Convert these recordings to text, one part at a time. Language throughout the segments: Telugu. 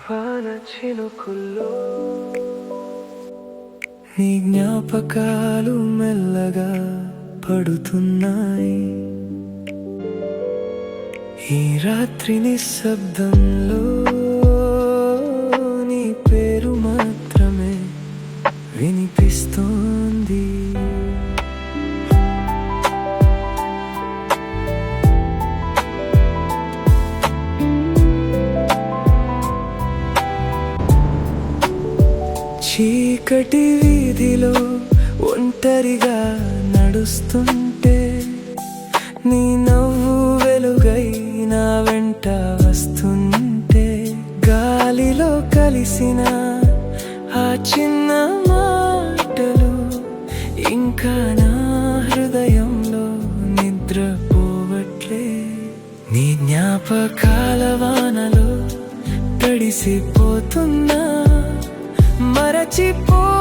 వాన చినుకుల్లో నీ జ్ఞాపకాలు మెల్లగా పడుతున్నాయి. ఈ రాత్రి నిశ్శబ్దంలో నీ పేరు మాత్రమే వినిపిస్తోంది. చీకటి వీధిలో ఒంటరిగా నడుస్తుంటే నీ నవ్వు వెలుగై నా వెంట వస్తుంటే, గాలిలో కలిసిన ఆ చిన్న మాటలు ఇంకా నా హృదయంలో నిద్రపోవట్లే. నీ జ్ఞాపకాల వానలో తడిసిపోతున్నా, మరచిపోవాలని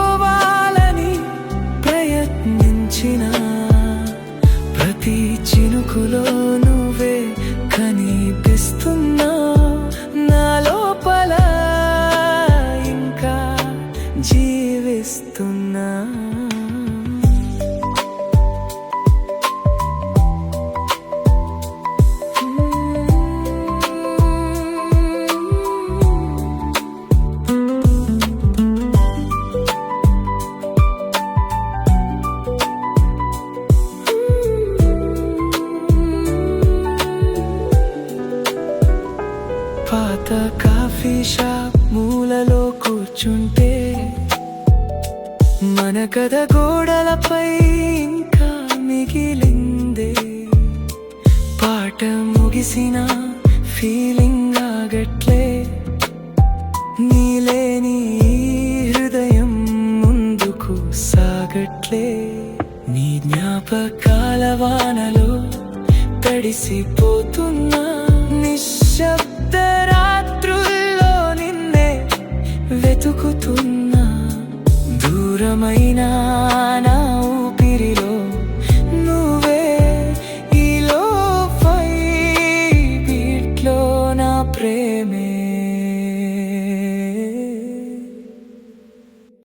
ప్రయత్నించిన ప్రతి చినుకులో నువ్వే కనిపిస్తున్నా. నా లోపల ఇంకా జీవిస్తున్నా. పాత కాఫీ షాప్ మూలలో కూర్చుంటే మన కథ గోడలపై ఇంకా మిగిలిందే. పాట ముగిసిన ఫీలింగ్ ఆగట్లే, నీలేని హృదయం ముందుకు సాగట్లే. నీ జ్ఞాపకాల వానలో తడిసిపోతున్నా, నిశ్శబ్ద రాత్రుల్లో నిన్నే వెతుకుతున్నా. దూరమైన